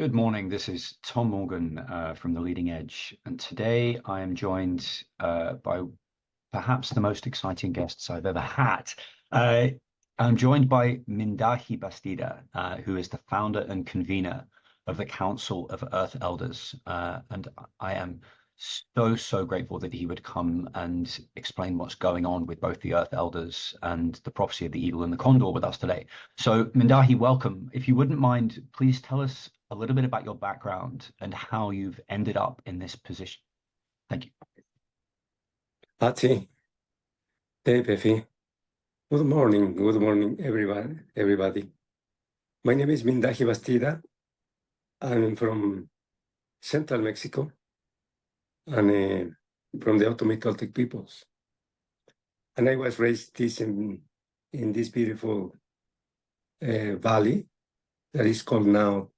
Good morning. This is Tom Morgan from The Leading Edge, and today I am joined by perhaps the most exciting guests I've ever had. I'm joined by Mindahi Bastida, who is the founder and convener of the Council of EarthElders, and I am so grateful that he would come and explain what's going on with both the EarthElders and the prophecy of the eagle and the condor with us today. So Mindahi, welcome. If you wouldn't mind, please tell us a little bit about your background and how you've ended up in this position. Thank you. Ati, Pepe. Good morning, everybody. My name is Mindahi Bastida. I'm from Central Mexico and from the Otomi-Toltec peoples. And I was raised in this beautiful valley that is called now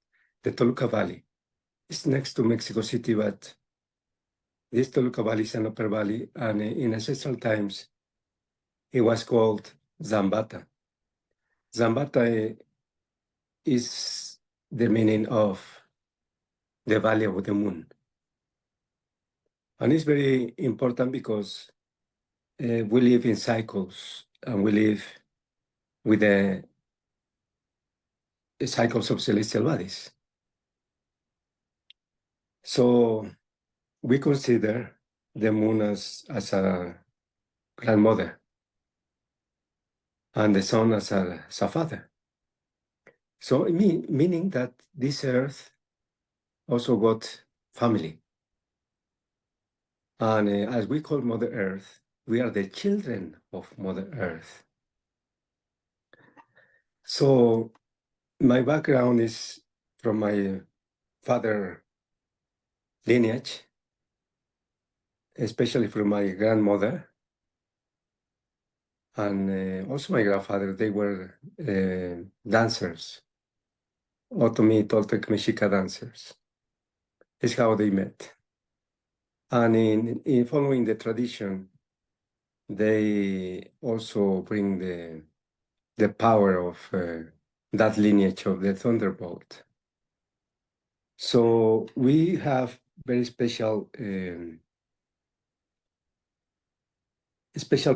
the Toluca Valley. It's next to Mexico City, but this Toluca Valley is an upper valley, and in ancestral times, it was called Zambata. Zambata is the meaning of the Valley of the Moon. And it's very important because we live in cycles, and we live with the cycles of celestial bodies. So we consider the moon as a grandmother and the sun as a father. So meaning that this earth also got family. And as we call Mother Earth, we are the children of Mother Earth. So my background is from my father lineage, especially from my grandmother and also my grandfather. They were dancers, Otomi-Toltec Mexica dancers. It's how they met. And in following the tradition, they also bring the power of that lineage of the Thunderbolt. So we have very special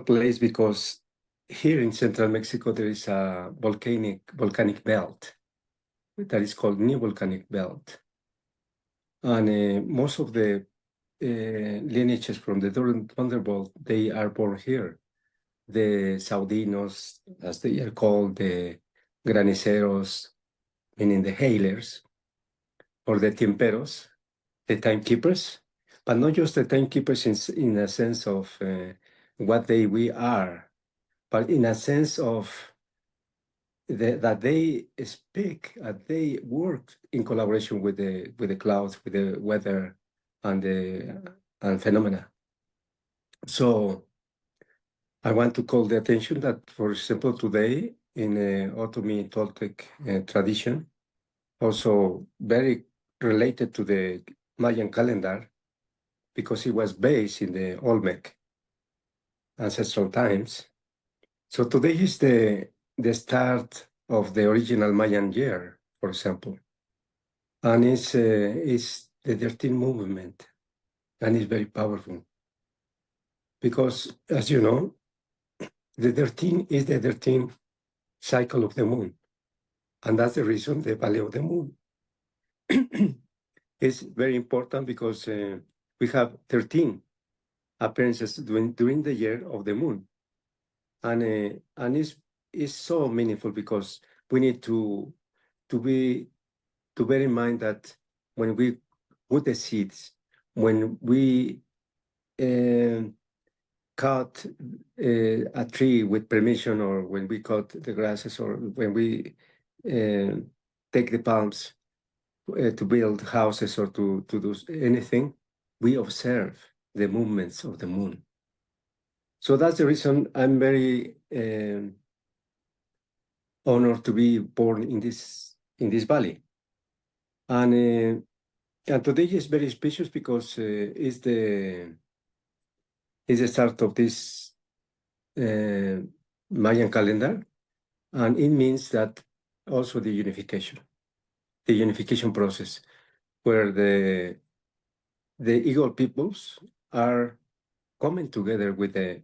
place because here in central Mexico there is a volcanic belt that is called New Volcanic Belt, and most of the lineages from the Thunderbolt, they are born here. The Saudinos, as they are called, the Graniceros, meaning the hailers, or the Tiemperos, the timekeepers, but not just the timekeepers in a sense of what we are, but in a sense of that they speak, they work in collaboration with the clouds, with the weather, and phenomena. So I want to call the attention that, for example, today in Otomi-Toltec tradition, also very related to the Mayan calendar, because it was based in the Olmec ancestral times. So today is the start of the original Mayan year, for example, and it's the 13th movement, and it's very powerful because, as you know, the 13 is the 13th cycle of the moon, and that's the reason the Valley of the Moon is very important, because we have 13 appearances during the year of the moon, and it's so meaningful because we need to bear in mind that when we put the seeds, when we cut a tree with permission, or when we cut the grasses, or when we take the palms to build houses or to do anything, we observe the movements of the moon. So that's the reason I'm very honored to be born in this valley. And today is very special because it's the start of this Mayan calendar, and it means that also the unification. the unification process, where the Eagle peoples are coming together with the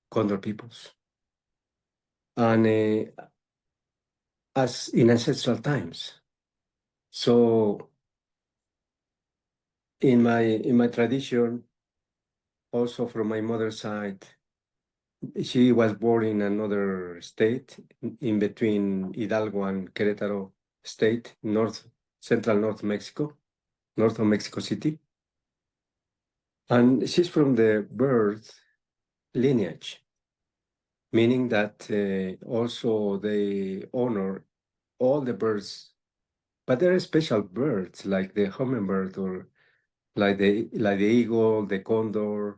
Condor peoples. And as in ancestral times. So in my tradition, also from my mother's side, she was born in another state in between Hidalgo and Querétaro state, central North Mexico, north of Mexico City. And she's from the birth lineage, meaning that also they honor all the birds, but there are special birds like the hummingbird or like the eagle, the condor,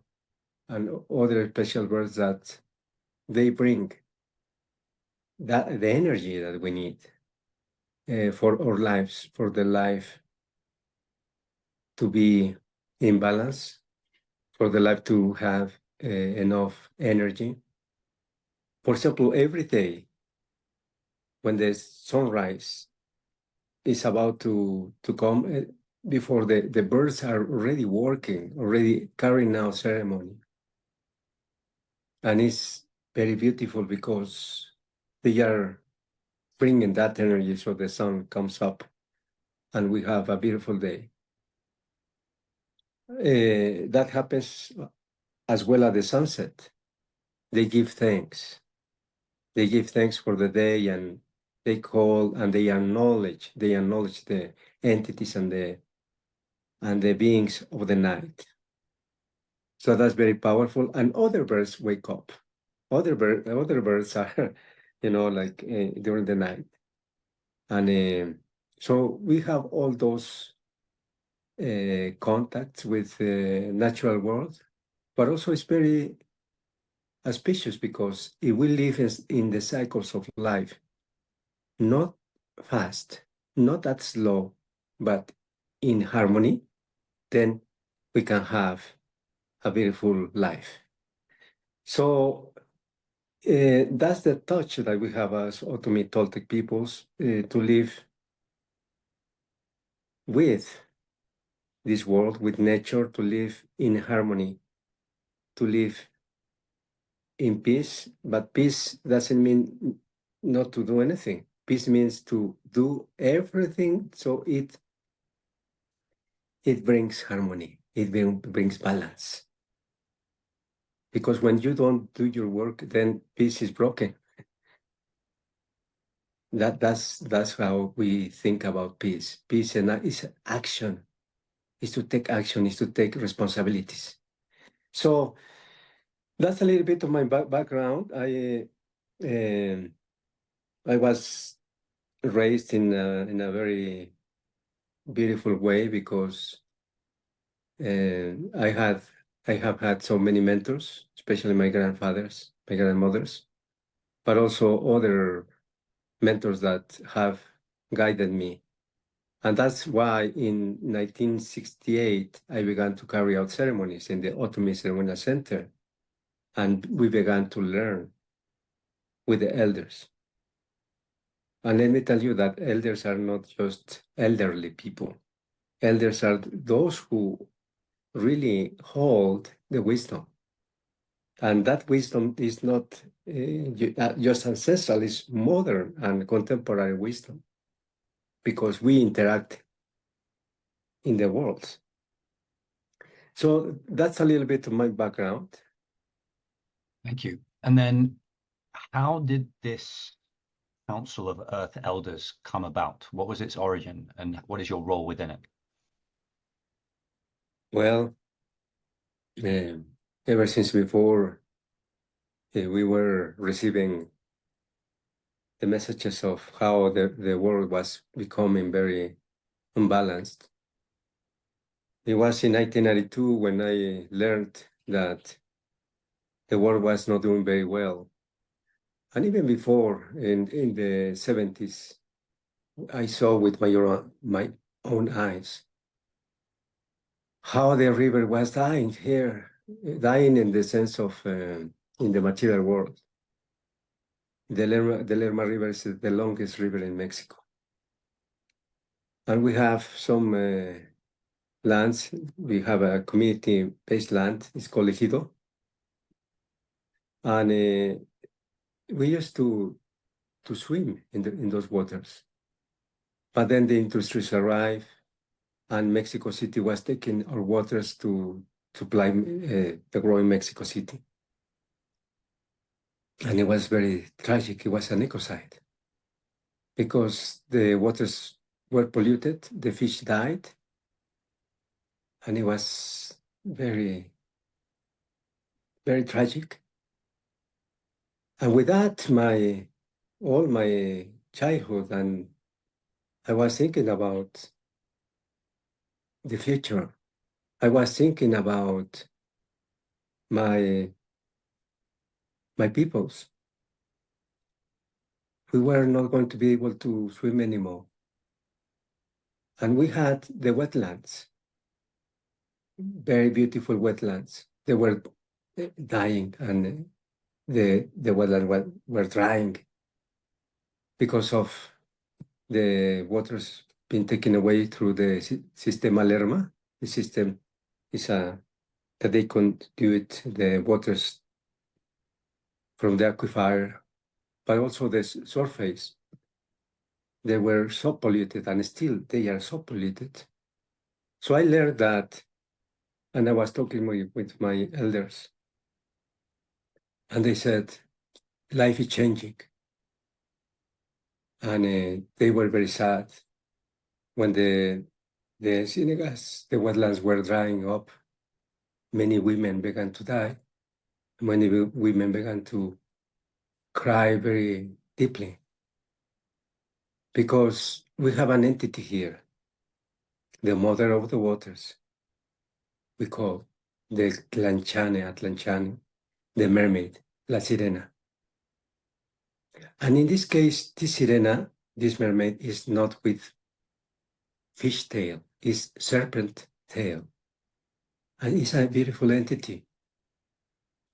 and other special birds that they bring that the energy that we need for our lives, for the life to be in balance, for the life to have enough energy. For example, every day when the sunrise is about to come, before the birds are already working, already carrying out ceremony. And it's very beautiful because they are bringing that energy so the sun comes up and we have a beautiful day. That happens as well at the sunset. They give thanks. They give thanks for the day and they call and they acknowledge the entities and the beings of the night. So that's very powerful. And other birds wake up. Other birds are, like during the night. And so we have all those contacts with the natural world, but also it's very auspicious because if we live in the cycles of life, not fast, not that slow, but in harmony, then we can have a beautiful life. So that's the touch that we have as Otomi-Toltec peoples to live with this world, with nature, to live in harmony, to live in peace. But peace doesn't mean not to do anything. Peace means to do everything so it brings harmony, it brings balance. Because when you don't do your work, then peace is broken. That's how we think about peace. Peace is action, is to take action, is to take responsibilities. So that's a little bit of my background. I was raised in a very beautiful way because I have had so many mentors, especially my grandfathers, my grandmothers, but also other mentors that have guided me. And that's why in 1968, I began to carry out ceremonies in the Otomi Ceremonial Center. And we began to learn with the elders. And let me tell you that elders are not just elderly people. Elders are those who really hold the wisdom. And that wisdom is not just ancestral, it's modern and contemporary wisdom because we interact in the world. So that's a little bit of my background. Thank you. And then how did this Council of Earth Elders come about? What was its origin and what is your role within it? Well, ever since before, we were receiving the messages of how the world was becoming very unbalanced. It was in 1992 when I learned that the world was not doing very well. And even before, in the 70s, I saw with my own eyes how the river was dying here, dying in the sense of in the material world. The Lerma River is the longest river in Mexico. And we have some lands. We have a community-based land. It's called Ejido. And we used to swim in those waters. But then the industries arrived, and Mexico City was taking our waters to supply the growing Mexico City. And it was very tragic. It was an ecocide because the waters were polluted, the fish died, and it was very, very tragic. And with that, all my childhood, and I was thinking about the future. I was thinking about my peoples. We were not going to be able to swim anymore. And we had the wetlands, very beautiful wetlands. They were dying, and the wetlands were drying because of the waters being taken away through the Sistema Lerma. The system is that they conduit the waters from the aquifer, but also the surface. They were so polluted, and still they are so polluted. So I learned that, and I was talking with my elders, and they said, life is changing. And they were very sad when the ciénagas, the wetlands were drying up. Many women began to die. Many women began to cry very deeply because we have an entity here, the mother of the waters. We call the Atlanchane, the mermaid, La Sirena. And in this case, this sirena, this mermaid, is not with fish tail, is serpent tail. And it's a beautiful entity.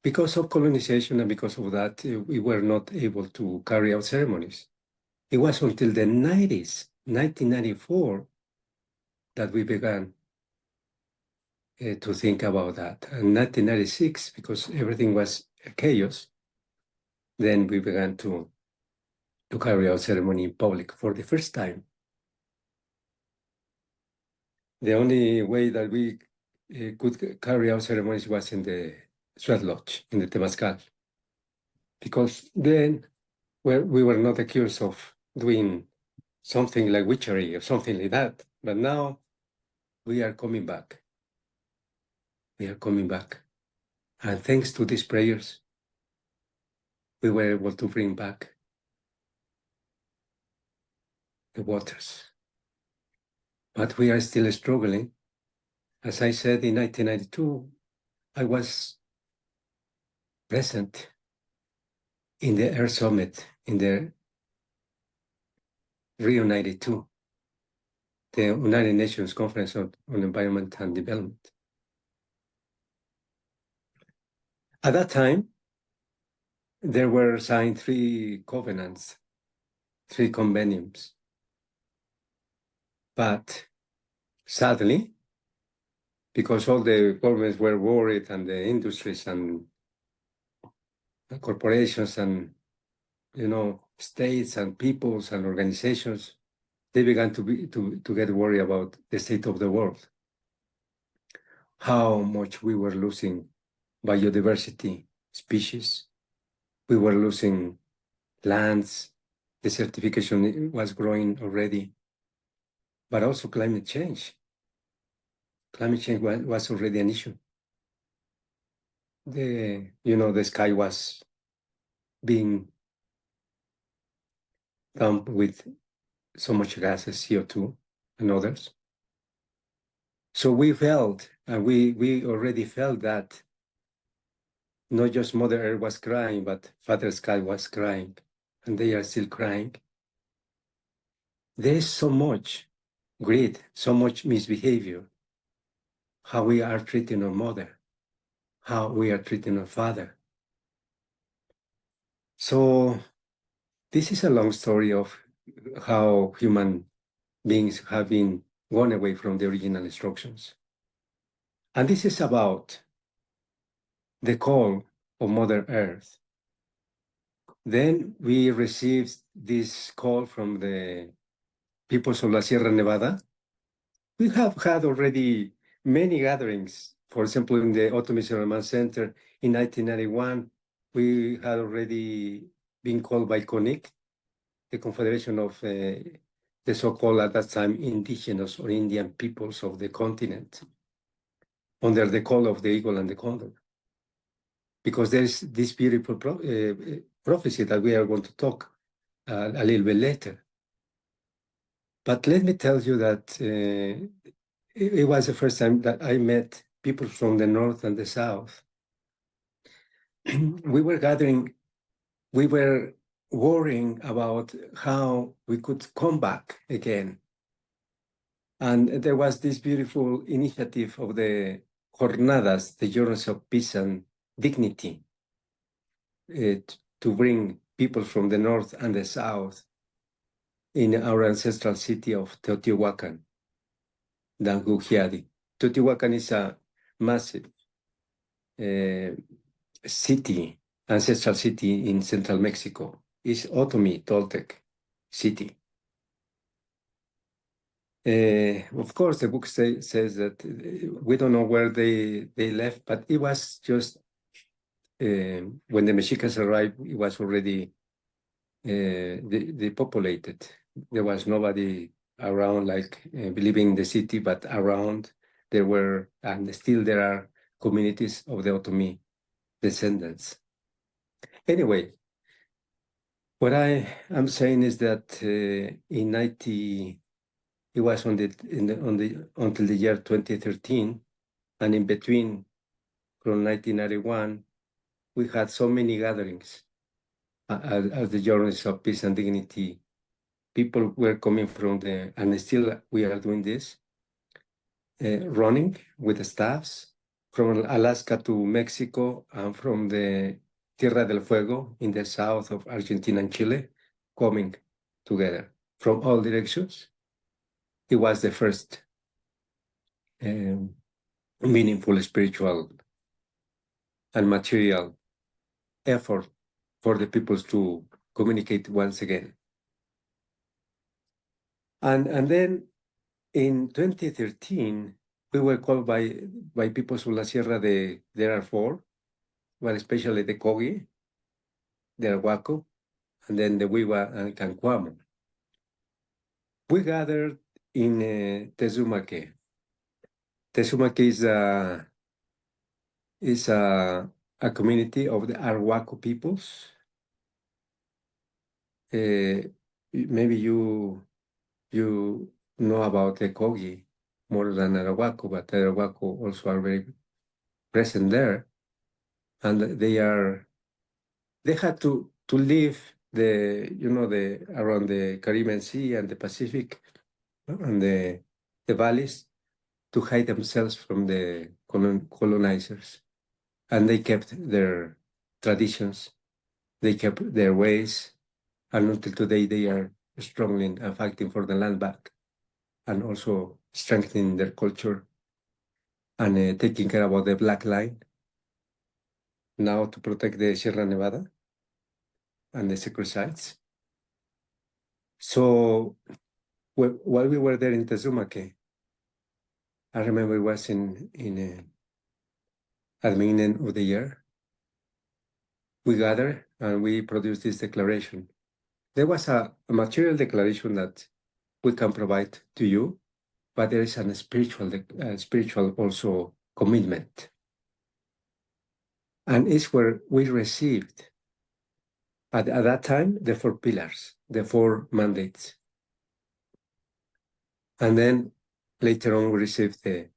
Because of colonization and because of that, we were not able to carry out ceremonies. It was until the 90s, 1994, that we began to think about that. And 1996, because everything was chaos, then we began to carry out ceremony in public for the first time. The only way that we could carry out ceremonies was in the sweat lodge, in the Temazcal, because then we were not accused of doing something like witchery or something like that. But now we are coming back. We are coming back. And thanks to these prayers, we were able to bring back the waters. But we are still struggling. As I said, in 1992, I was present in the Earth Summit in the Rio 92, the United Nations Conference on Environment and Development. At that time, there were signed 3 covenants, 3 conveniums. But sadly, because all the governments were worried, and the industries and corporations and, states and peoples and organizations, they began to get worried about the state of the world, how much we were losing biodiversity, species. We were losing lands. Desertification was growing already, but also climate change. Climate change was already an issue. The sky was being dumped with so much gases, CO2 and others. So we felt, and we already felt that not just Mother Earth was crying, but Father Sky was crying, and they are still crying. There is so much greed, so much misbehavior, how we are treating our mother, how we are treating our father. So this is a long story of how human beings have been gone away from the original instructions. And this is about the call of Mother Earth. Then we received this call from the peoples of La Sierra Nevada. We have had already many gatherings. For example, in the Otomi-Toltec Center in 1991, we had already been called by CONIC, the Confederation of the so-called at that time indigenous or Indian peoples of the continent, under the call of the eagle and the condor. Because there's this beautiful prophecy that we are going to talk a little bit later. But let me tell you that it was the first time that I met people from the north and the south. We were gathering, we were worrying about how we could come back again. And there was this beautiful initiative of the Jornadas, the Journeys of Peace and Dignity, to bring people from the north and the south in our ancestral city of Teotihuacan, Dangujiadi. Teotihuacan is a massive city, ancestral city in central Mexico. It's Otomi-Toltec city. Of course, the book says that we don't know where they left, but it was just when the Mexicans arrived, it was already depopulated. There was nobody around, like living in the city, but around there were, and still there are communities of the Otomi descendants. Anyway, what I am saying is that in 90, it was until the year 2013, and in between, from 1991, we had so many gatherings as the Journeys of Peace and Dignity. People were coming from and still we are doing this, running with the staffs from Alaska to Mexico and from the Tierra del Fuego in the south of Argentina and Chile, coming together from all directions. It was the first meaningful spiritual and material effort for the peoples to communicate once again. And then in 2013, we were called by peoples of La Sierra, there are four, well, especially the Kogi, the Arhuaco, and then the Wiwa and Cancuamo. We gathered in Tezumaque. Tezumaque is a community of the Arhuaco peoples. Maybe you know about the Kogi more than Arhuaco, but the Arhuaco also are very present there. And they had to leave around the Caribbean Sea and the Pacific and the valleys to hide themselves from the colonizers. And they kept their traditions, they kept their ways, and until today they are struggling and fighting for the land back, and also strengthening their culture and taking care about the Black Line, now to protect the Sierra Nevada and the sacred sites. So while we were there in Tezumaque, I remember it was at the beginning of the year, we gathered and we produced this declaration. There was a material declaration that we can provide to you, but there is a spiritual also commitment. And it's where we received, at that time, the 4 pillars, the 4 mandates. And then later on, we received the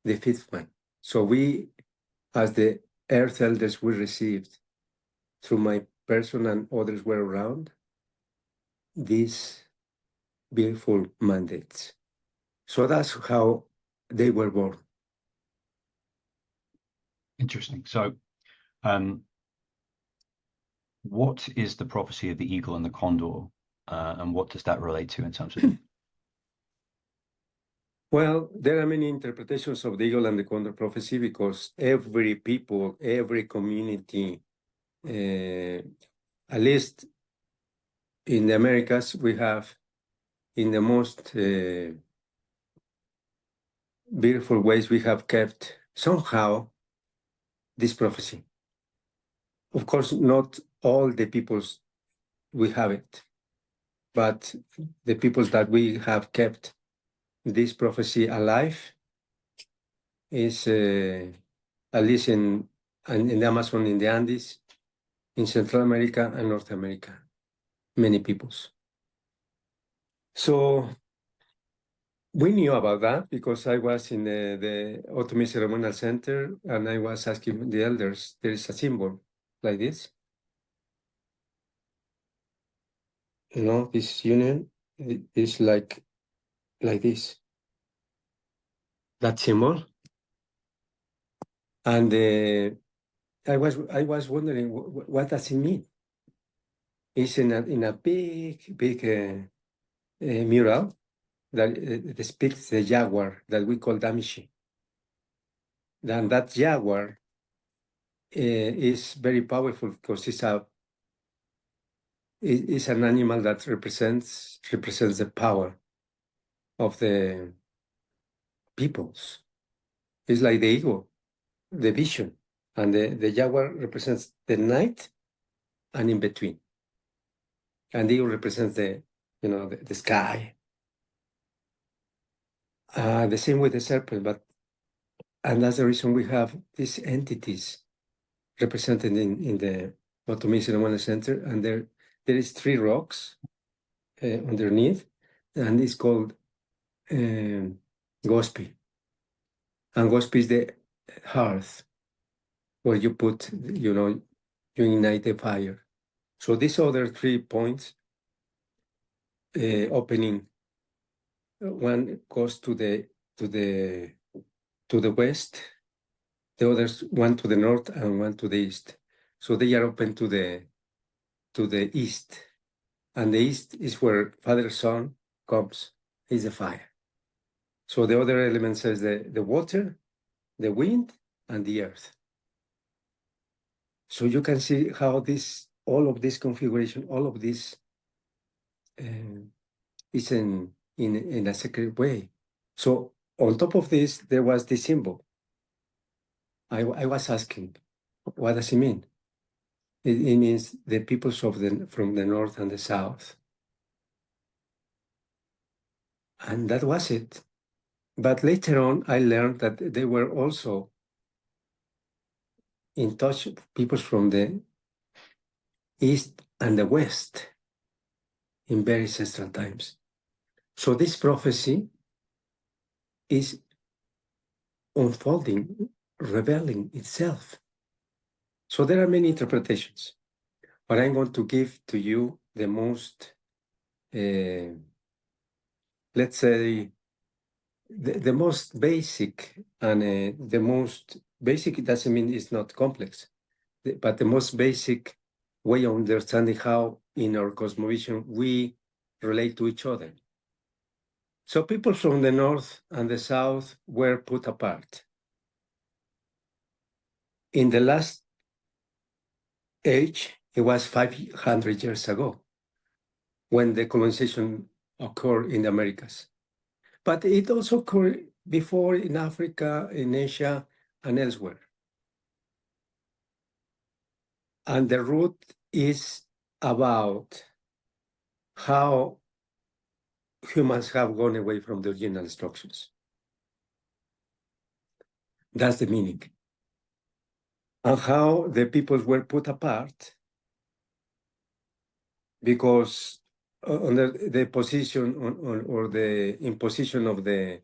5th one. So we, as the Earth Elders, we received, through my person and others were around, these beautiful mandates. So that's how they were born. Interesting. So what is the prophecy of the eagle and the condor, and what does that relate to in terms of Well, there are many interpretations of the eagle and the condor prophecy because every people, every community, at least in the Americas, we have in the most beautiful ways, we have kept somehow this prophecy. Of course, not all the peoples we have it, but the peoples that we have kept this prophecy alive is at least in the Amazon, in the Andes, in Central America and North America, many peoples. So we knew about that because I was in the Otomi Ceremonial Center and I was asking the elders, there is a symbol like this. You know, this union is like this, that symbol. And I was wondering, what does it mean? It's in a big mural that depicts the jaguar that we call Damishi. And that jaguar is very powerful because it's an animal that represents the power of the peoples. It's like the eagle, the vision, and the jaguar represents the night and in between. And the eagle represents the sky. The same with the serpent, and that's the reason we have these entities represented in the Otomi Ceremonial Center, and there is 3 rocks underneath, and it's called Gospi. And Gospi is the hearth where you put, you ignite the fire. So these other 3 points opening, one goes to the west, the others one to the north and one to the east. So they are open to the east, and the east is where Father Son comes. Is the fire. So the other elements is the water, the wind, and the earth. So you can see how all of this configuration, all of this is in a sacred way. So on top of this, there was the symbol. I was asking, what does it mean? It means the peoples from the north and the south. And that was it. But later on, I learned that they were also in touch with people from the east and the west in very ancestral times. So this prophecy is unfolding, revealing itself. So there are many interpretations, but I'm going to give to you the most, let's say, the most basic, and the most basic, it doesn't mean it's not complex, but the most basic way of understanding how in our cosmovision we relate to each other. So people from the north and the south were put apart. In the last age, it was 500 years ago when the colonization occurred in the Americas. But it also occurred before in Africa, in Asia, and elsewhere. And the root is about how humans have gone away from the original structures. That's the meaning. And how the peoples were put apart because under the position or the imposition of the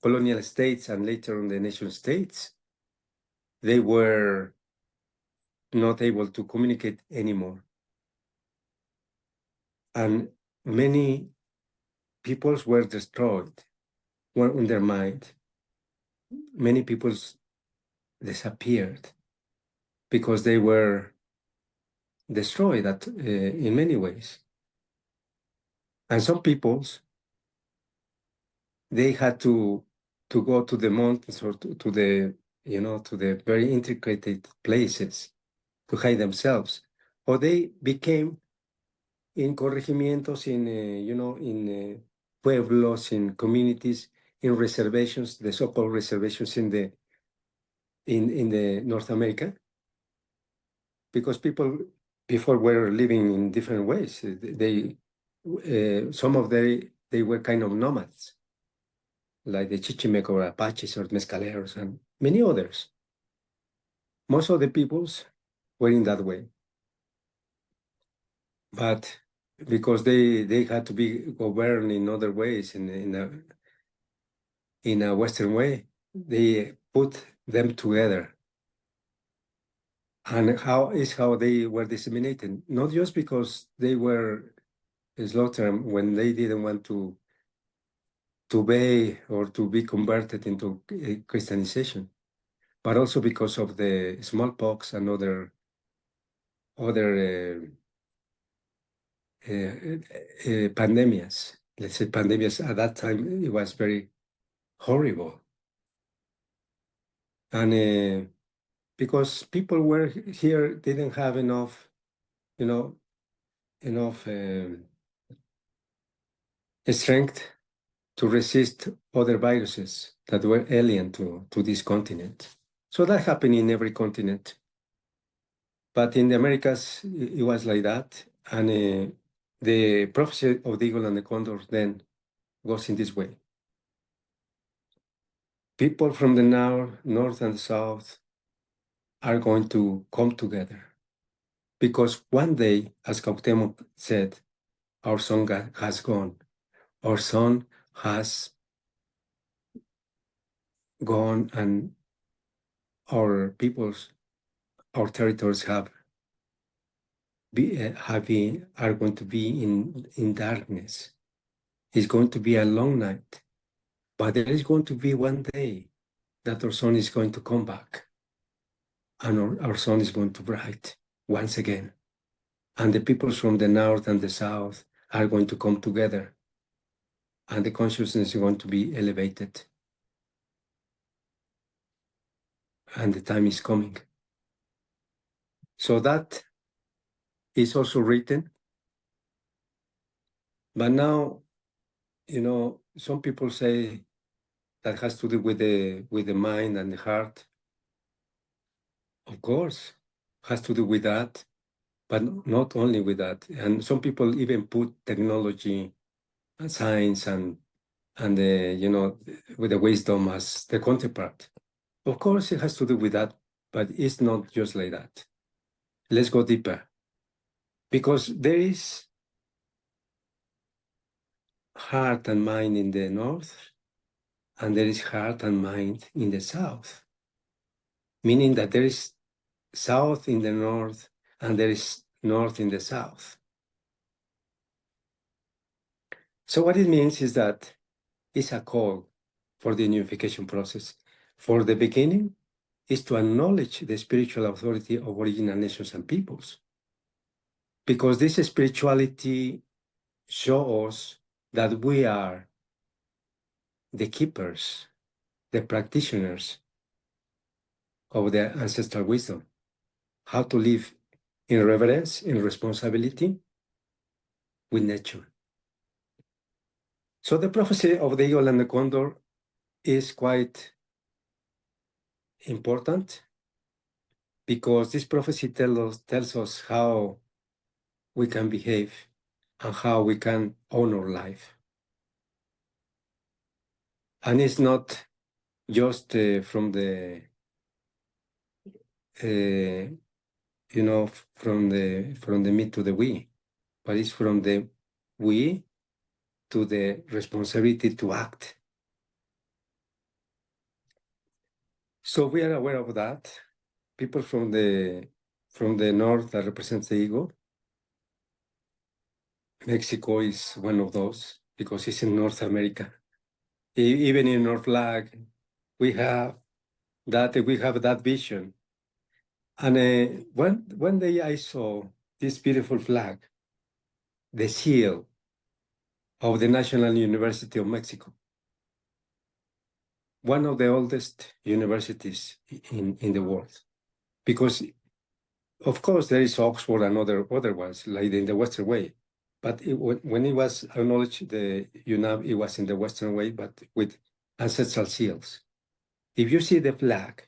colonial states and later on the nation states, they were not able to communicate anymore. And many peoples were destroyed, were undermined. Many peoples disappeared because they were destroyed in many ways. And some peoples they had to go to the mountains or to the, to the very intricate places to hide themselves, or they became in corregimientos, in in pueblos, in communities, in reservations, the so-called reservations in the North America, because people before were living in different ways. They some of they were kind of nomads, like the Chichimeca or Apaches or Mescaleros and many others. Most of the peoples were in that way, but because they had to be governed in other ways, in a Western way, they put them together. And how they were disseminated, not just because they were slaughtered when they didn't want to obey or to be converted into Christianization, but also because of the smallpox and other pandemias. Let's say pandemias at that time, it was very horrible. And because people were here, didn't have enough, enough strength to resist other viruses that were alien to this continent. So that happened in every continent. But in the Americas, it was like that. And the prophecy of the eagle and the condor then goes in this way. People from the north and the south are going to come together. Because one day, as Cuauhtemoc said, our sun has gone. Our sun has gone, and our peoples, our territories are going to be in darkness. It's going to be a long night, but there is going to be one day that our sun is going to come back, and our sun is going to bright once again. And the peoples from the north and the south are going to come together, and the consciousness is going to be elevated. And the time is coming. So that is also written. But now, some people say that has to do with the mind and the heart. Of course, has to do with that, but not only with that. And some people even put technology and science and with the wisdom as the counterpart. Of course, it has to do with that, but it's not just like that. Let's go deeper. Because there is heart and mind in the north, and there is heart and mind in the south. Meaning that there is south in the north, and there is north in the south. So what it means is that it's a call for the unification process. For the beginning is to acknowledge the spiritual authority of original nations and peoples. Because this spirituality shows us that we are the keepers, the practitioners of the ancestral wisdom, how to live in reverence, in responsibility with nature. So the prophecy of the eagle and the condor is quite important, because this prophecy tells us how we can behave and how we can honor life. And it's not just from the from the me to the we, but it's from the we to the responsibility to act. So we are aware of that. People from the north that represents the eagle. Mexico is one of those because it's in North America. Even in our flag, we have that vision. And one day I saw this beautiful flag, the seal of the National University of Mexico. one of the oldest universities in the world. Because, of course, there is Oxford and other ones, like in the Western way. But when it was acknowledged, the UNAM, it was in the Western way, but with ancestral seals. If you see the flag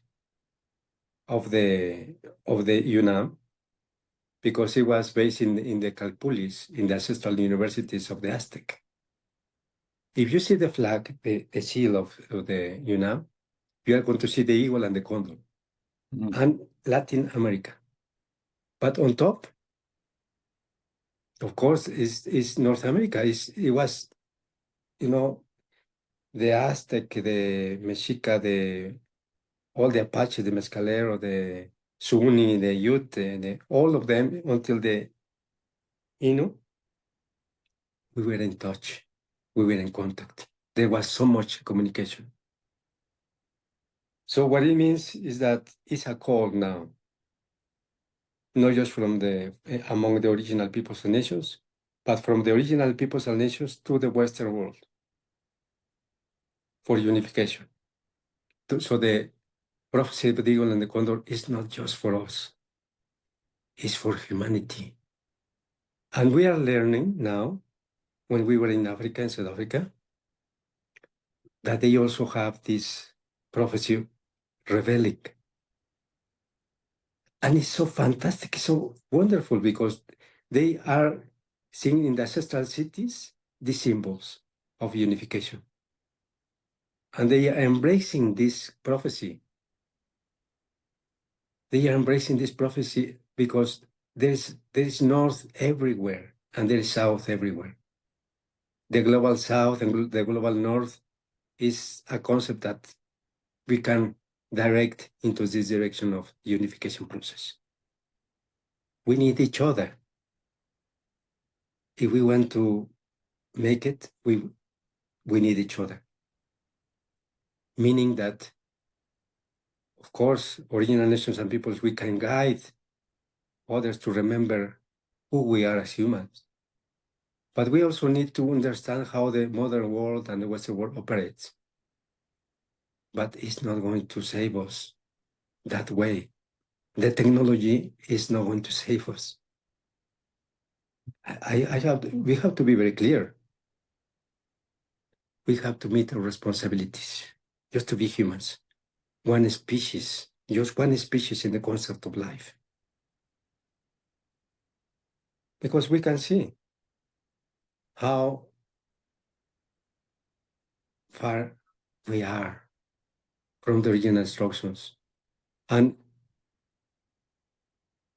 of the UNAM, because it was based in the Calpulis, in the ancestral universities of the Aztec. If you see the flag, the seal of the UNAM, you are going to see the eagle and the condor, and Latin America. But on top, of course, is North America. It was, the Aztec, the Mexica, all the Apache, the Mescalero, the Zuni, the Ute, all of them until the Innu, we were in touch. We were in contact. There was so much communication. So what it means is that it's a call now, not just from among the original peoples and nations, but from the original peoples and nations to the Western world for unification. So the prophecy of the eagle and the condor is not just for us, it's for humanity. And we are learning now, when we were in Africa, in South Africa, that they also have this prophecy rebellic. And it's so fantastic, it's so wonderful, because they are seeing in the ancestral cities the symbols of unification. And they are embracing this prophecy. They are embracing this prophecy because there is north everywhere and there is south everywhere. The global south and the global north is a concept that we can direct into this direction of unification process. We need each other. If we want to make it, we need each other. Meaning that, of course, original nations and peoples, we can guide others to remember who we are as humans. But we also need to understand how the modern world and the Western world operates. But it's not going to save us that way. The technology is not going to save us. We have to be very clear. We have to meet our responsibilities just to be humans. One species, just one species in the concept of life. Because we can see how far we are from the original instructions. And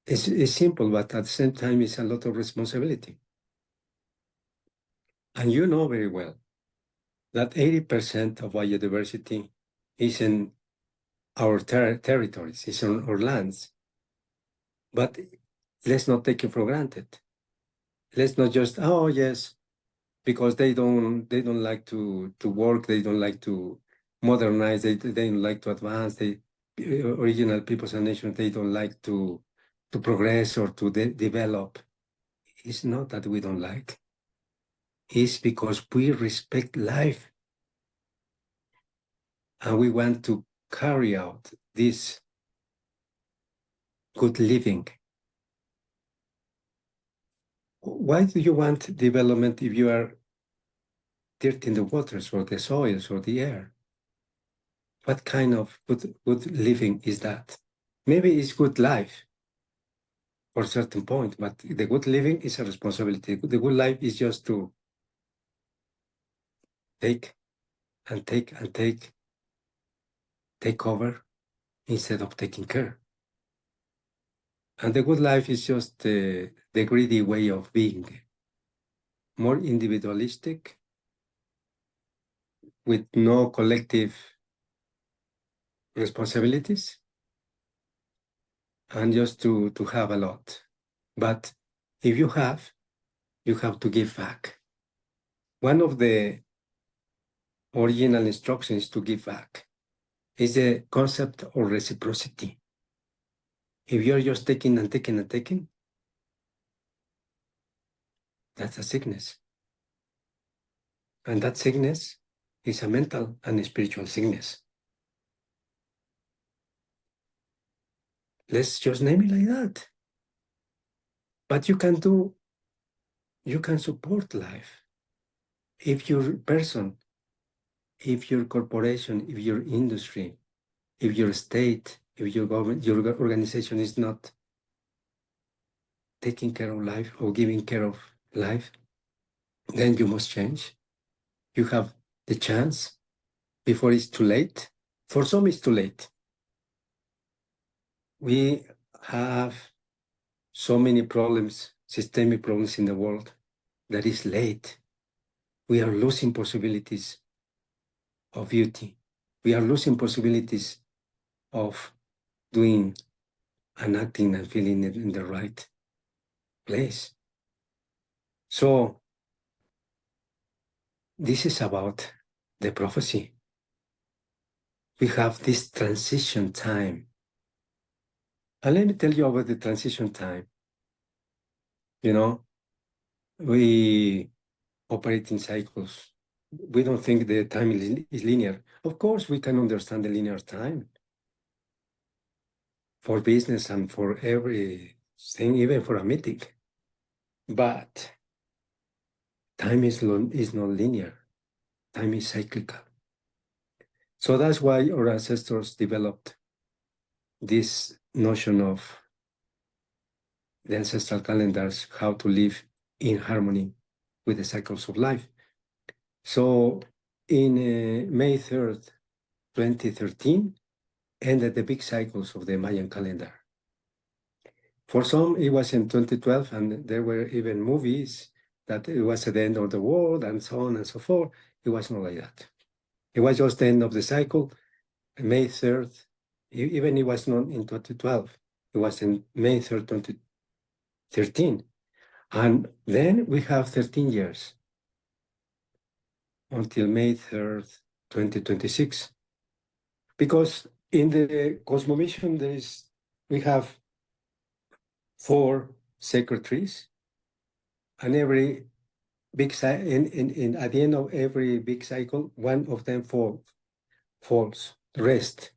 it's simple, but at the same time, it's a lot of responsibility. And you know very well that 80% of biodiversity is in our territories, is on our lands. But let's not take it for granted. Let's not just, oh yes, because they don't like to work, they don't like to modernize, they don't like to advance, original peoples and nations, they don't like to progress or to develop. It's not that we don't like. It's because we respect life. And we want to carry out this good living. Why do you want development if you are dirty in the waters or the soils or the air? What kind of good living is that? Maybe it's good life for a certain point, but the good living is a responsibility. The good life is just to take and take and take over instead of taking care. And the good life is just the greedy way of being, more individualistic, with no collective responsibilities, and just to have a lot. But if you have to give back. One of the original instructions to give back is the concept of reciprocity. If you're just taking and taking and taking, that's a sickness. And that sickness is a mental and a spiritual sickness. Let's just name it like that. But you can support life. If your person, if your corporation, if your industry, if your state, if your government, your organization is not taking care of life or giving care of life, then you must change. You have the chance before it's too late. For some, it's too late. We have so many problems, systemic problems in the world, that is late. We are losing possibilities of beauty. We are losing possibilities of doing and acting and feeling it in the right place. So this is about the prophecy. We have this transition time. And let me tell you about the transition time. You know, we operate in cycles. We don't think the time is linear. Of course, we can understand the linear time for business and for everything, even for a meeting. But time is not linear. Time is cyclical. So that's why our ancestors developed this notion of the ancestral calendars, how to live in harmony with the cycles of life. So in May 3rd, 2013, ended the big cycles of the Mayan calendar. For some, it was in 2012, and there were even movies that it was at the end of the world and so on and so forth. It was not like that. It was just the end of the cycle, May 3rd. Even it was not in 2012. It was in May 3rd, 2013. And then we have 13 years until May 3rd, 2026. Because in the cosmovision, we have 4 sacred trees, and every big at the end of every big cycle, one of them falls, rest.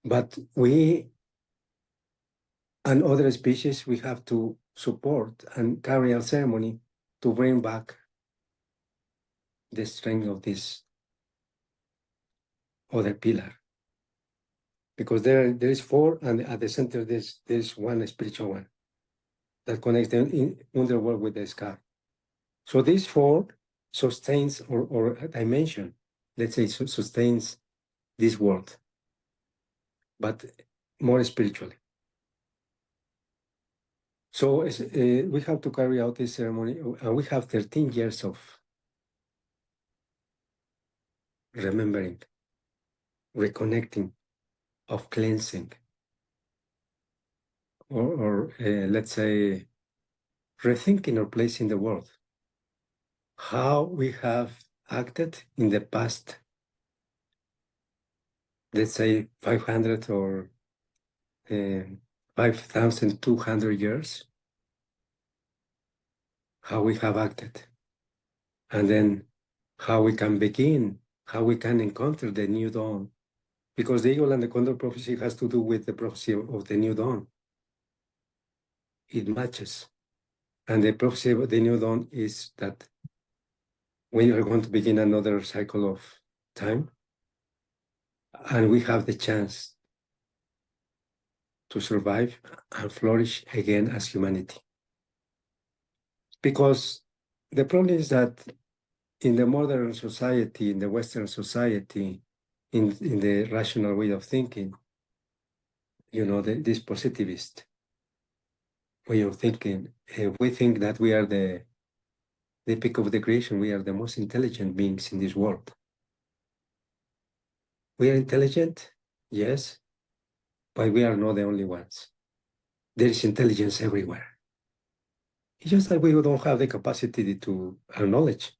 But we and other species, we have to support and carry a ceremony to bring back the strength of this other pillar. Because there is 4, and at the center there's one spiritual one that connects the underworld with the sky. So this 4 sustains or dimension, let's say, sustains this world, but more spiritually. So we have to carry out this ceremony, and we have 13 years of remembering, reconnecting, of cleansing, or let's say, rethinking our place in the world. How we have acted in the past, let's say 500 or 5,200 years, how we have acted, and then how we can begin, how we can encounter the new dawn. Because the eagle and the condor prophecy has to do with the prophecy of the new dawn. It matches. And the prophecy of the new dawn is that we are going to begin another cycle of time, and we have the chance to survive and flourish again as humanity. Because the problem is that in the modern society, in the Western society, in the rational way of thinking, this positivist way of thinking, we think that we are the peak of the creation. We are the most intelligent beings in this world. We are intelligent, yes, but we are not the only ones. There is intelligence everywhere. It's just that we don't have the capacity to acknowledge.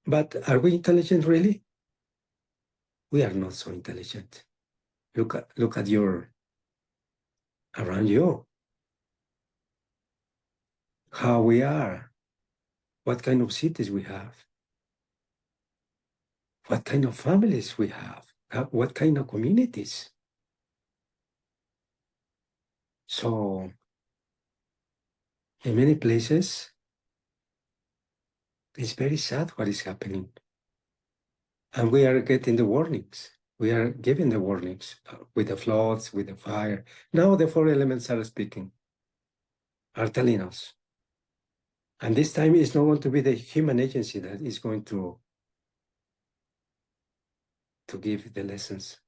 But are we intelligent really? We are not so intelligent. Look at around you. How we are. What kind of cities we have. What kind of families we have. What kind of communities. So in many places, it's very sad what is happening. And we are getting the warnings. We are giving the warnings with the floods, with the fire. Now the four elements are speaking, are telling us. And this time it's not going to be the human agency that is going to give the lessons.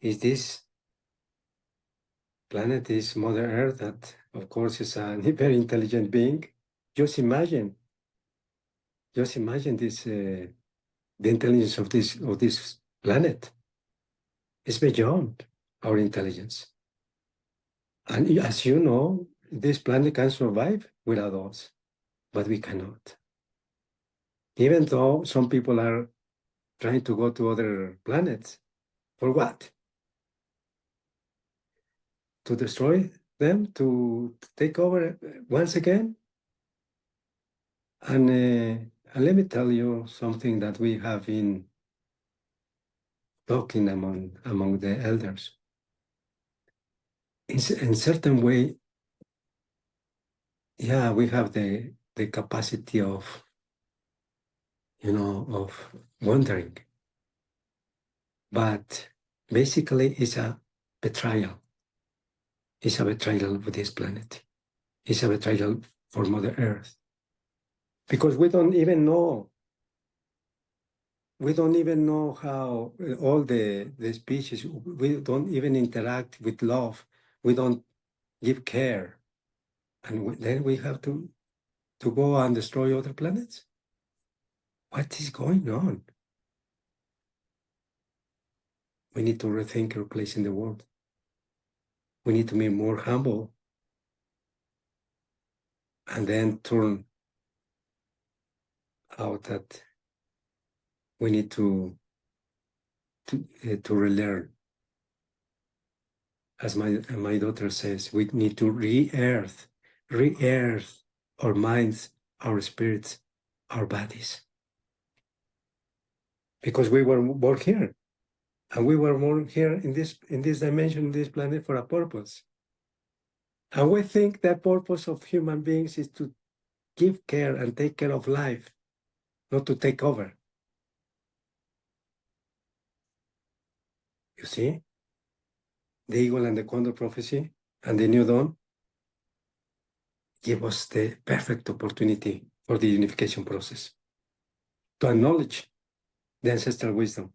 Is this planet, this Mother Earth, that of course is a very intelligent being? Just imagine this, the intelligence of this planet is beyond our intelligence. And as you know, this planet can survive without us, but we cannot. Even though some people are trying to go to other planets, for what? To destroy them, to take over once again? And let me tell you something that we have been talking among the elders. In certain way, yeah, we have the capacity of, of wondering. But basically, it's a betrayal. It's a betrayal of this planet. It's a betrayal for Mother Earth. Because we don't even know how all the species, we don't even interact with love. We don't give care. And then we have to go and destroy other planets? What is going on? We need to rethink our place in the world. We need to be more humble and then turn out that we need to relearn. As my daughter says, we need to re-earth our minds, our spirits, our bodies. Because we were born here, and we were born here in this dimension, in this planet, for a purpose. And we think the purpose of human beings is to give care and take care of life, not to take over. You see? The eagle and the condor prophecy and the new dawn give us the perfect opportunity for the unification process, to acknowledge the ancestral wisdom.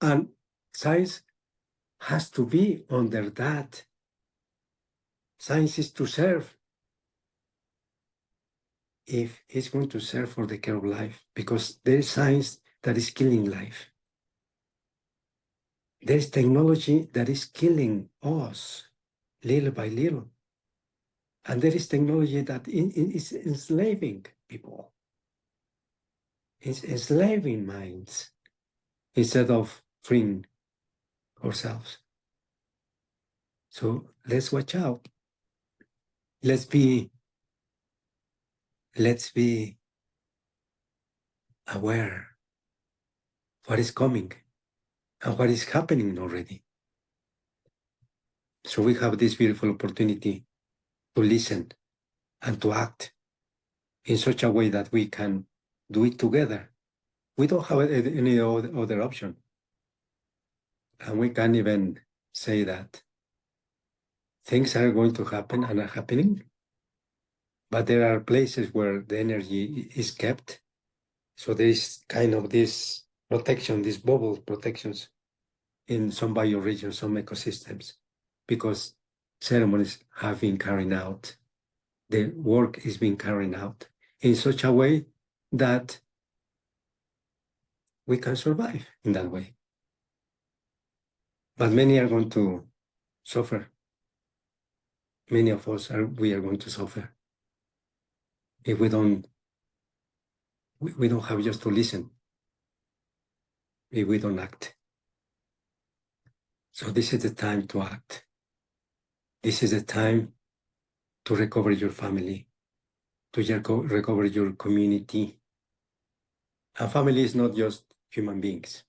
And science has to be under that. Science is to serve. If it's going to serve for the care of life, because there is science that is killing life. There is technology that is killing us little by little. And there is technology that is enslaving people. It's enslaving minds instead of freeing ourselves. So let's watch out. Let's be aware what is coming and what is happening already. So we have this beautiful opportunity to listen and to act in such a way that we can do it together. We don't have any other option. And we can't even say that things are going to happen and are happening, but there are places where the energy is kept. So there is kind of this protection, these bubble protections in some bioregions, some ecosystems, because ceremonies have been carried out. The work is being carried out in such a way that we can survive in that way. But many are going to suffer. Many of us we are going to suffer if we don't have just to listen, if we don't act. So this is the time to act. This is the time to recover your family, to recover your community. And family is not just human beings.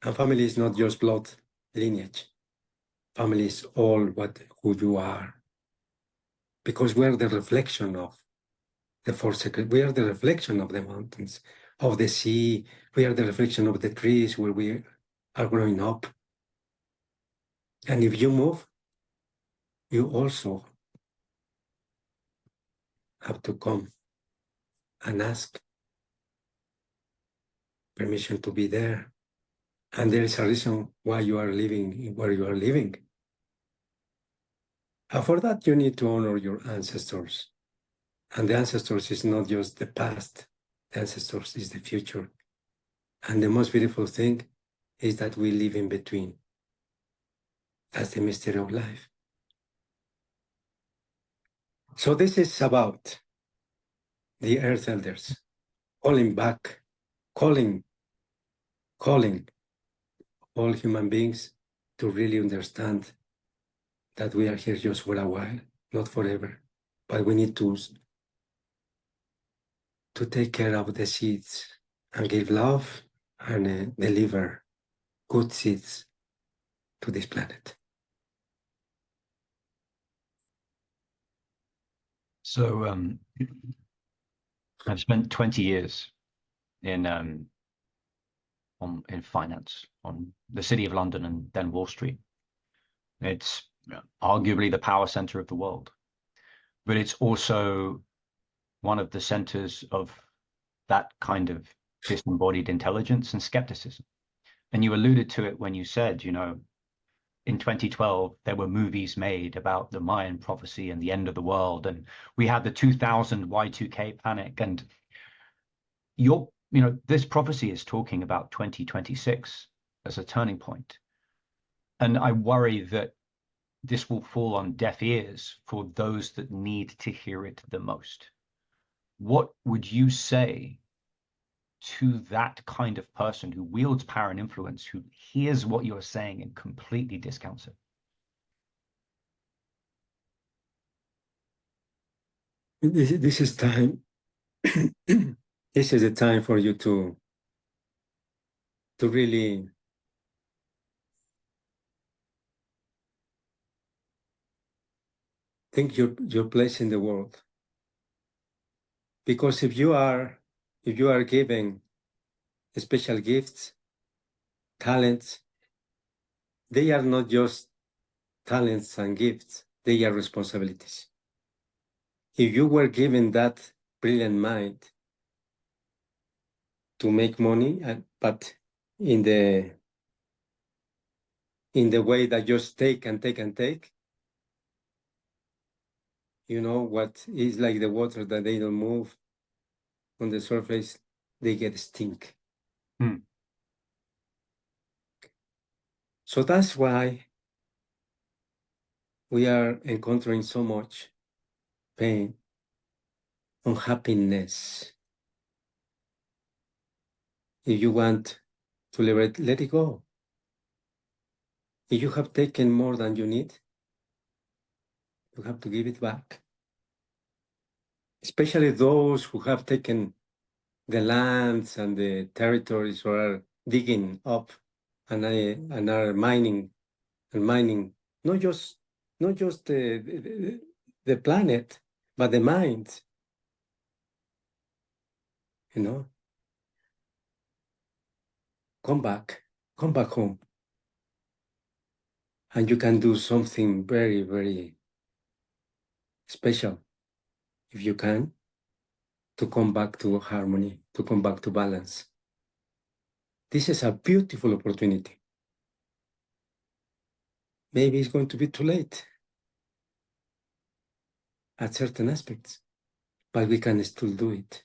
And family is not just blood lineage. family is all who you are. Because we are the reflection of the four sacred. We are the reflection of the mountains, of the sea. We are the reflection of the trees where we are growing up. And if you move, you also have to come and ask permission to be there. And there is a reason why you are living where you are living. And for that, you need to honor your ancestors. And the ancestors is not just the past, the ancestors is the future. And the most beautiful thing is that we live in between. That's the mystery of life. So this is about the Earth Elders, calling back, calling all human beings to really understand that we are here just for a while, not forever, but we need to take care of the seeds and give love and deliver good seeds to this planet. So I've spent 20 years in finance, on the City of London and then Wall Street. It's arguably the power center of the world, but it's also one of the centers of that kind of disembodied intelligence and skepticism. And you alluded to it when you said, in 2012, there were movies made about the Mayan prophecy and the end of the world. And we had the 2000 Y2K panic. And this prophecy is talking about 2026 as a turning point. And I worry that this will fall on deaf ears for those that need to hear it the most. What would you say to that kind of person who wields power and influence, who hears what you're saying and completely discounts it? This is time. This is the time for you to really think your place in the world. Because if you are given special gifts, talents, they are not just talents and gifts, they are responsibilities. If you were given that brilliant mind to make money, but in the way that just take and take and take, what is like the water that they don't move on the surface, they get stink. So that's why we are encountering so much pain, unhappiness. If you want to liberate, let it go. If you have taken more than you need, you have to give it back. Especially those who have taken the lands and the territories or are digging up and are mining, not just the planet, but the mind. Come back home. And you can do something very, very special, if you can, to come back to harmony, to come back to balance. This is a beautiful opportunity. Maybe it's going to be too late at certain aspects, but we can still do it.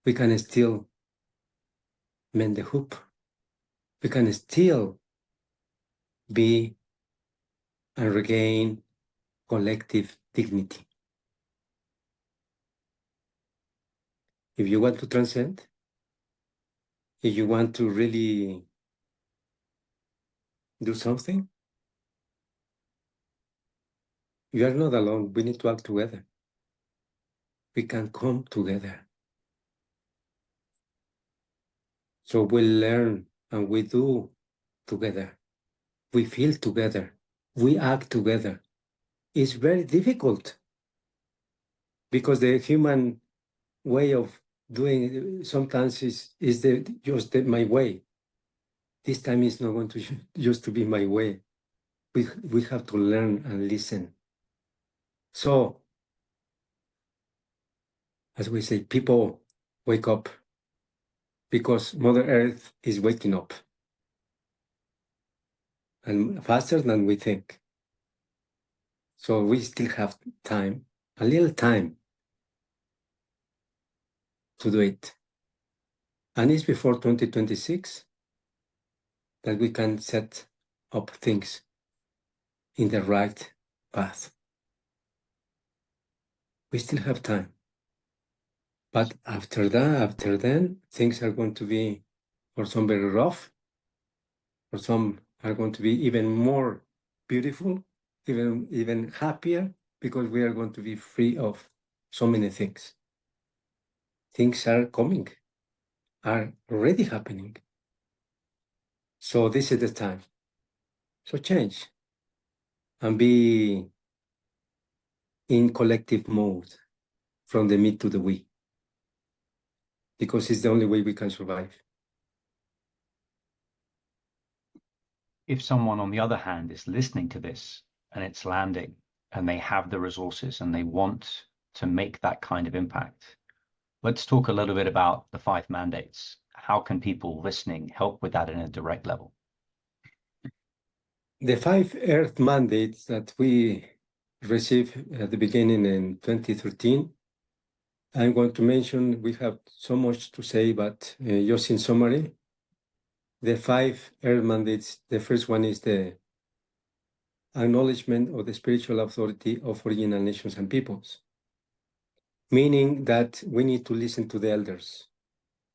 We can still mend the hoop. We can still be and regain collective dignity. If you want to transcend, if you want to really do something, you are not alone. We need to act together. We can come together. So we learn and we do together. we feel together, we act together. It's very difficult because the human way of doing it sometimes is just my way. This time is not going to just to be my way. We have to learn and listen. So, as we say, people wake up because Mother Earth is waking up and faster than we think. So we still have time, a little time to do it. And it's before 2026 that we can set up things in the right path. We still have time. But after then, things are going to be, for some, very rough. For some are going to be even more beautiful, even happier, because we are going to be free of so many things. Things are coming, are already happening. So this is the time. So change and be in collective mode from the me to the we, because it's the only way we can survive. If someone, on the other hand, is listening to this and it's landing and they have the resources and they want to make that kind of impact, let's talk a little bit about the 5 mandates. How can people listening help with that in a direct level? The 5 Earth mandates that we received at the beginning in 2013, I'm going to mention, we have so much to say, but just in summary, the 5 Earth mandates, the first one is the acknowledgement of the spiritual authority of original nations and peoples, meaning that we need to listen to the elders,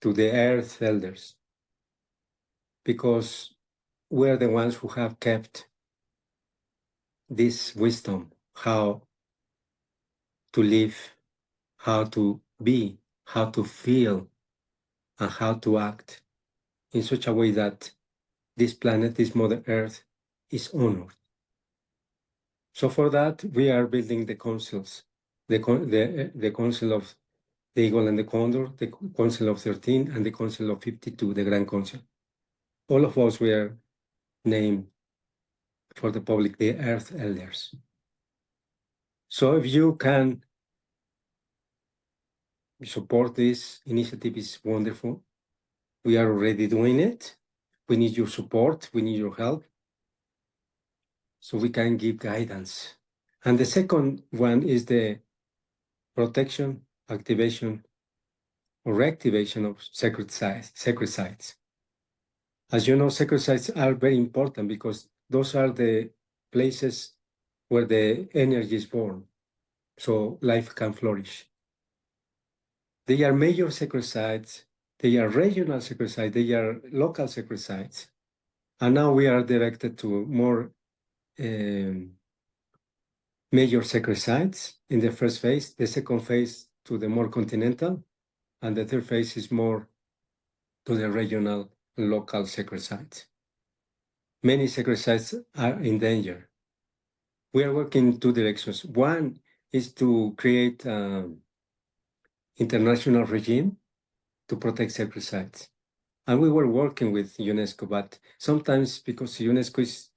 to the Earth elders, because we're the ones who have kept this wisdom, how to live, how to be, how to feel, and how to act in such a way that this planet, this Mother Earth, is honored. So for that, we are building the councils, the Council of the Eagle and the Condor, the Council of 13, and the Council of 52, the Grand Council. All of us were named for the public, the Earth Elders. So if you can support this initiative, is wonderful. We are already doing it. We need your support. We need your help so we can give guidance. And the second one is the protection, activation, or reactivation of sacred sites. As you know, sacred sites are very important because those are the places where the energy is born, so life can flourish. They are major sacred sites, they are regional sacred sites, they are local sacred sites. And now we are directed to more major sacred sites in the first phase, the second phase to the more continental, and the third phase is more to the regional and local sacred sites. Many sacred sites are in danger. We are working in 2 directions. One is to create an international regime to protect sacred sites. And we were working with UNESCO, but sometimes because UNESCO is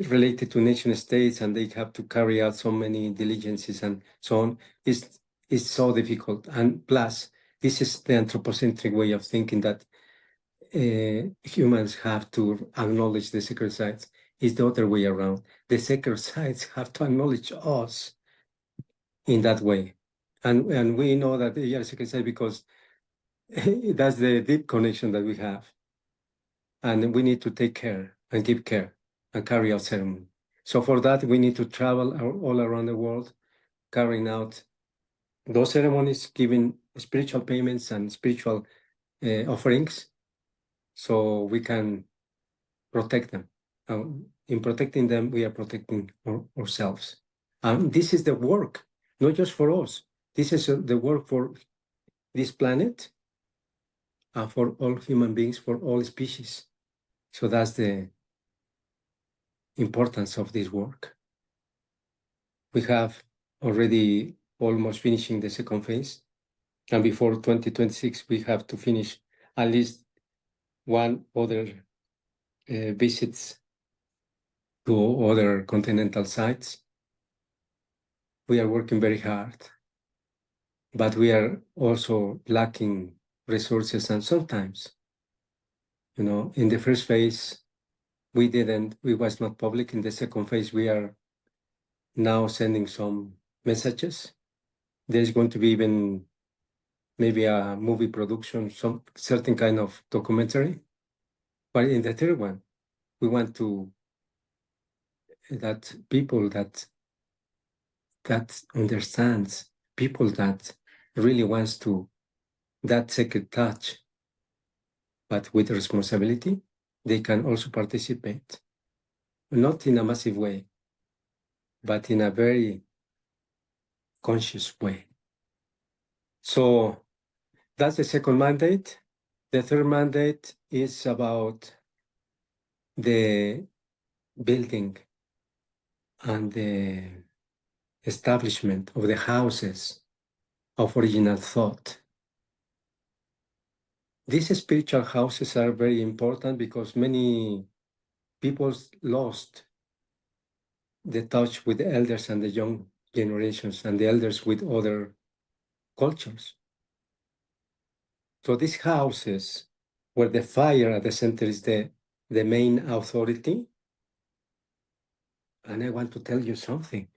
related to nation states and they have to carry out so many diligences and so on, it's so difficult. And plus, this is the anthropocentric way of thinking that humans have to acknowledge the sacred sites. It's the other way around. The sacred sites have to acknowledge us in that way. And we know that they are sacred sites because that's the deep connection that we have. And we need to take care and give care and carry out ceremony. So for that, we need to travel all around the world, carrying out those ceremonies, giving spiritual payments and spiritual offerings, so we can protect them. In protecting them, we are protecting ourselves. And this is the work, not just for us. This is the work for this planet, for all human beings, for all species. So that's the importance of this work. We have already almost finishing the second phase, and before 2026, we have to finish at least one other visits to other continental sites. We are working very hard, but we are also lacking resources, and sometimes, in the first phase, we was not public. In the second phase, we are now sending some messages. There's going to be even maybe a movie production, some certain kind of documentary. But in the third one, we want to that people that understands, people that really wants to that sacred touch, but with responsibility, they can also participate, not in a massive way, but in a very conscious way. So that's the second mandate. The third mandate is about the building and the establishment of the houses of original thought. These spiritual houses are very important because many people lost the touch with the elders and the young generations and the elders with other cultures. So these houses where the fire at the center is the main authority. And I want to tell you something.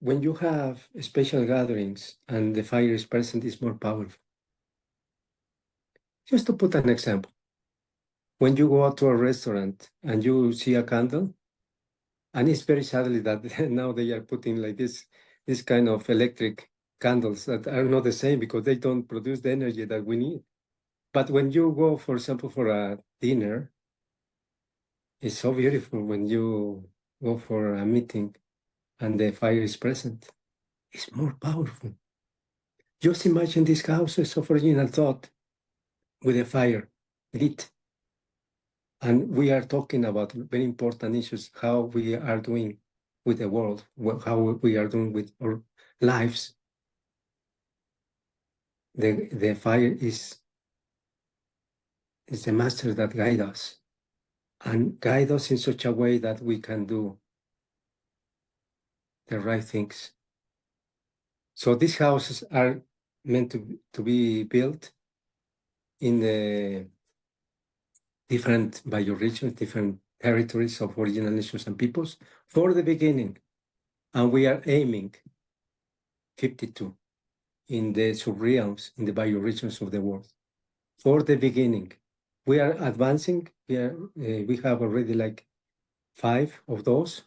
When you have special gatherings and the fire is present, it's more powerful. Just to put an example, when you go out to a restaurant and you see a candle, and it's very sadly that now they are putting like this kind of electric candles that are not the same because they don't produce the energy that we need. But when you go, for example, for a dinner, it's so beautiful when you go for a meeting and the fire is present. It's more powerful. Just imagine these houses of original thought with a fire lit. And we are talking about very important issues, how we are doing with the world, how we are doing with our lives. The fire is the master that guides us and guide us in such a way that we can do the right things. So these houses are meant to be built in the different bioregions, different territories of original nations and peoples for the beginning. And we are aiming 52 in the subrealms, in the bioregions of the world. For the beginning, we are advancing. We have already like 5 of those,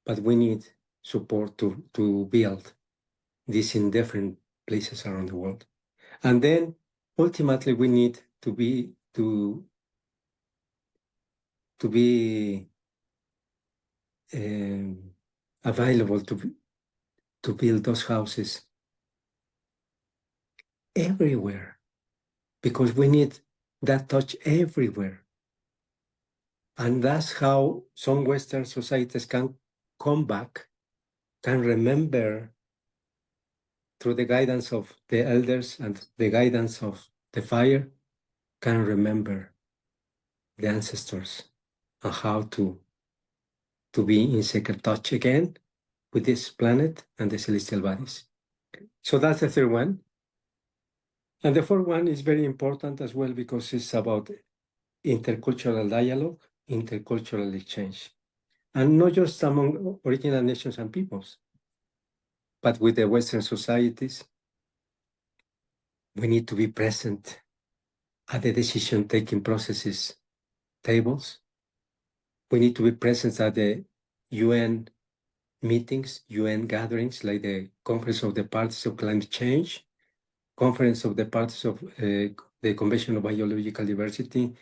but we need support to build this in different places around the world. And then ultimately we need to be available to build those houses everywhere, because we need that touch everywhere. And that's how some Western societies can come back, can remember through the guidance of the elders and the guidance of the fire, can remember the ancestors and how to be in sacred touch again with this planet and the celestial bodies. So that's the third one. And the fourth one is very important as well because it's about intercultural dialogue, intercultural exchange. And not just among original nations and peoples, but with the Western societies. We need to be present at the decision-taking processes tables. We need to be present at the UN meetings, UN gatherings, like the Conference of the Parties of Climate Change, Conference of the Parties of the Convention of Biological Diversity,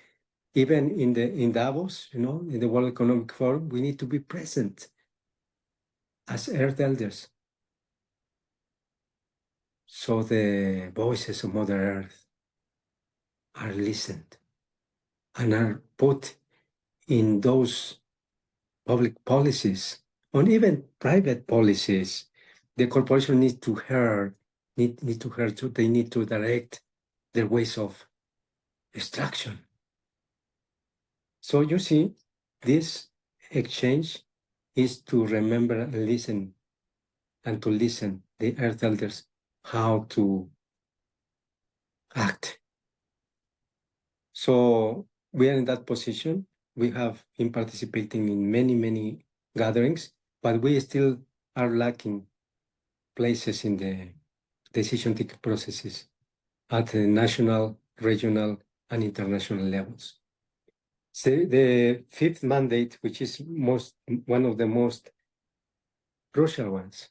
even in Davos, in the World Economic Forum. We need to be present as EarthElders. So the voices of Mother Earth are listened and are put in those public policies, or even private policies. The corporation need to hear, they need to direct their ways of extraction. So you see, this exchange is to remember and listen, and to listen the Earth Elders how to act. So we are in that position. We have been participating in many, many gatherings, but we still are lacking places in the decision-taking processes at the national, regional, and international levels. So the fifth mandate, which is one of the most crucial ones,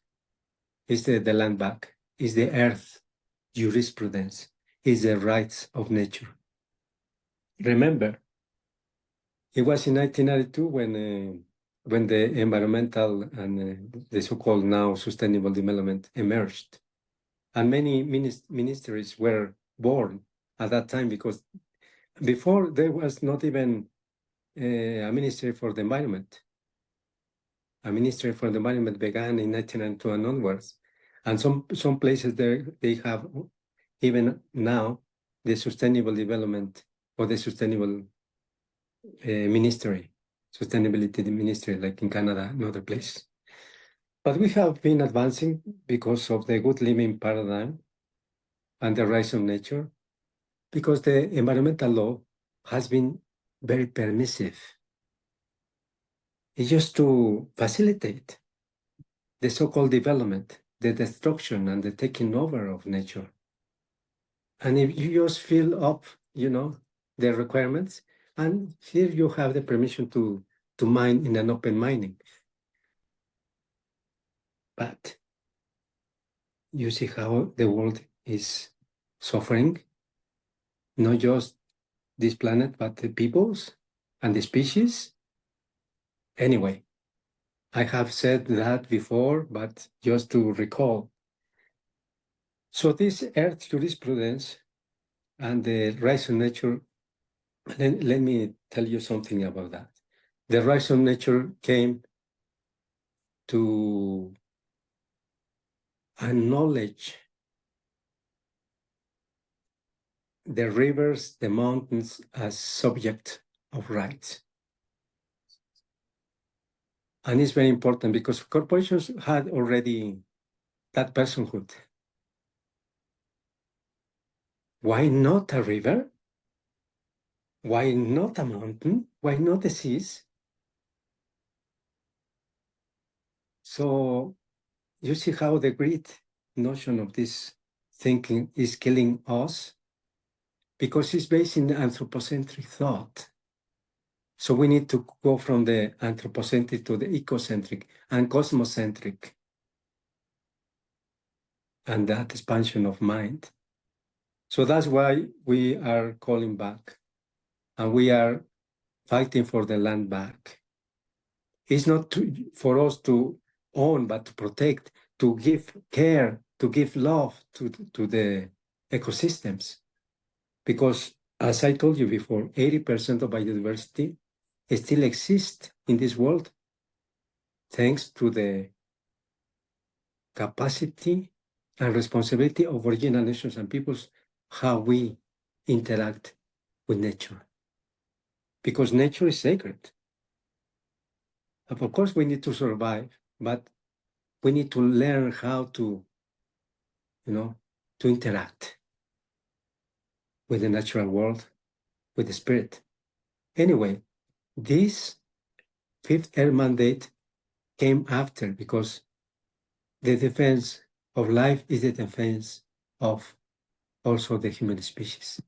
is the land back, is the earth jurisprudence, is the rights of nature. Remember, it was in 1992 when the environmental and the so-called now sustainable development emerged. And many ministries were born at that time, because before there was not even a ministry for the environment. A ministry for the environment began in 1992 and onwards. And some places there, they have even now the sustainable development or the sustainable ministry, sustainability ministry, like in Canada and other places. But we have been advancing because of the good living paradigm and the rights of nature, because the environmental law has been very permissive. It's just to facilitate the so-called development, the destruction and the taking over of nature. And if you just fill up, the requirements, and here you have the permission to mine in an open mining. But you see how the world is suffering, not just this planet, but the peoples and the species. Anyway, I have said that before, but just to recall. So this earth jurisprudence and the rights of nature, let me tell you something about that. The rights of nature came to acknowledge the rivers, the mountains as subject of rights. And it's very important because corporations had already that personhood. Why not a river? Why not a mountain? Why not the seas? So you see how the great notion of this thinking is killing us, because it's based in anthropocentric thought. So we need to go from the anthropocentric to the ecocentric and cosmocentric, and that expansion of mind. So that's why we are calling back, and we are fighting for the land back. It's not for us to own, but to protect, to give care, to give love to the ecosystems. Because as I told you before, 80% of biodiversity still exists in this world, thanks to the capacity and responsibility of original nations and peoples, how we interact with nature. Because nature is sacred. Of course, we need to survive, but we need to learn how to, to interact with the natural world, with the spirit. Anyway, this fifth air mandate came after, because the defense of life is the defense of also the human species.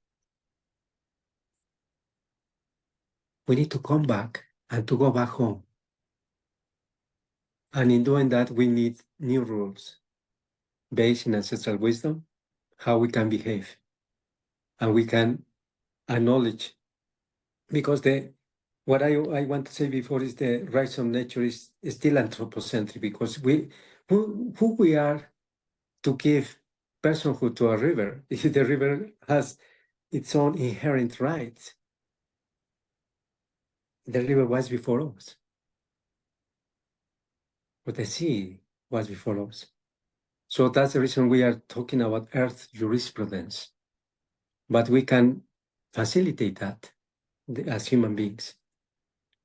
We need to come back and to go back home. And in doing that, we need new rules based in ancestral wisdom, how we can behave. And we can acknowledge, because what I want to say before is the rights of nature is still anthropocentric, because who we are to give personhood to a river. The river has its own inherent rights. the river was before us, but the sea was before us. So that's the reason we are talking about Earth jurisprudence. But we can facilitate that as human beings.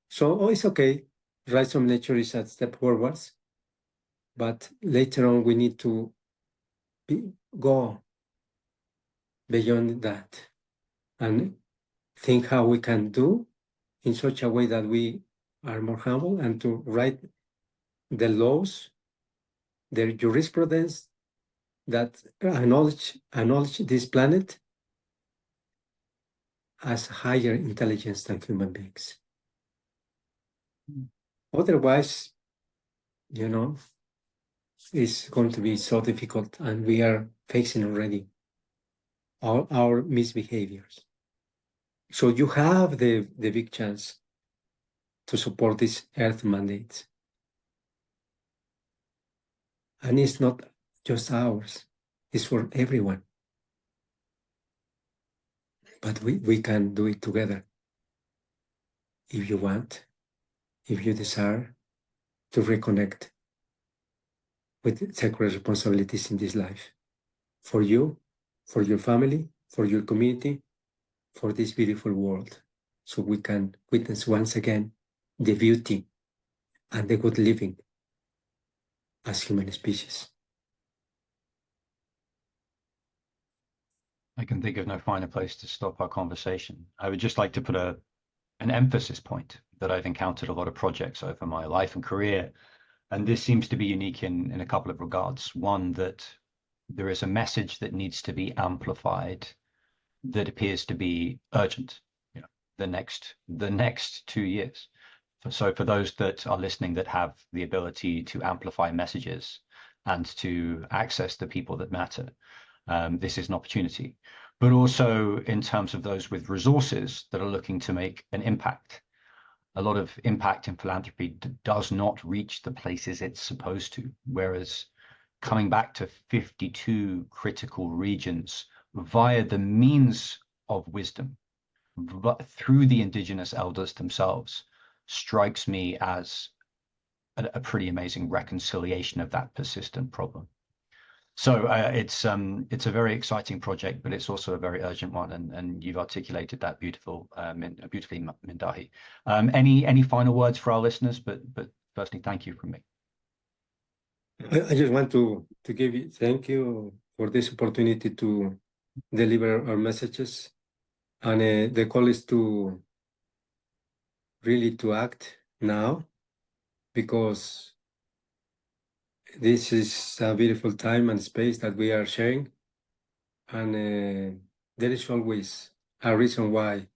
So it's okay. Rights from nature is a step forwards, but later on we need to go beyond that and think how we can do in such a way that we are more humble and to write the laws, the jurisprudence that acknowledge this planet as higher intelligence than human beings. Otherwise, it's going to be so difficult, and we are facing already our misbehaviors. So you have the big chance to support these Earth mandates. And it's not just ours, it's for everyone. But we can do it together. If you want, if you desire to reconnect with sacred responsibilities in this life, for you, for your family, for your community, for this beautiful world, so we can witness once again the beauty and the good living as human species. I can think of no finer place to stop our conversation. I would just like to put an emphasis point that I've encountered a lot of projects over my life and career. And this seems to be unique in a couple of regards. One, that there is a message that needs to be amplified that appears to be urgent, the next 2 years. So for those that are listening that have the ability to amplify messages and to access the people that matter, this is an opportunity. But also in terms of those with resources that are looking to make an impact. A lot of impact in philanthropy does not reach the places it's supposed to, whereas coming back to 52 critical regions via the means of wisdom, through the indigenous elders themselves, strikes me as a pretty amazing reconciliation of that persistent problem. So it's a very exciting project, but it's also a very urgent one, and you've articulated that beautifully, Mindahi. Any final words for our listeners? But firstly, thank you from me. I just want to give you thank you for this opportunity to deliver our messages, and the call is to really to act now, because this is a beautiful time and space that we are sharing, and there is always a reason why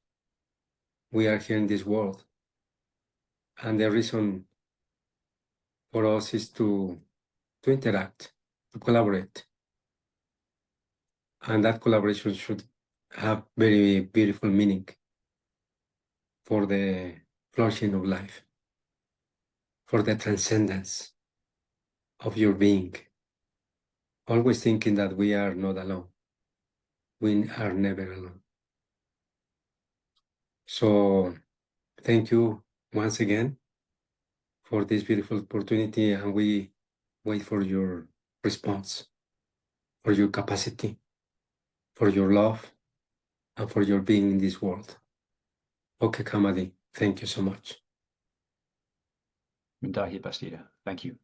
we are here in this world, and the reason for us is to interact, to collaborate, and that collaboration should have very beautiful meaning for the flourishing of life, for the transcendence of your being, always thinking that we are not alone. We are never alone. So thank you once again for this beautiful opportunity, and we wait for your response, for your capacity, for your love, and for your being in this world. Okay, Kamadi, thank you so much. Mindahi Bastida, thank you.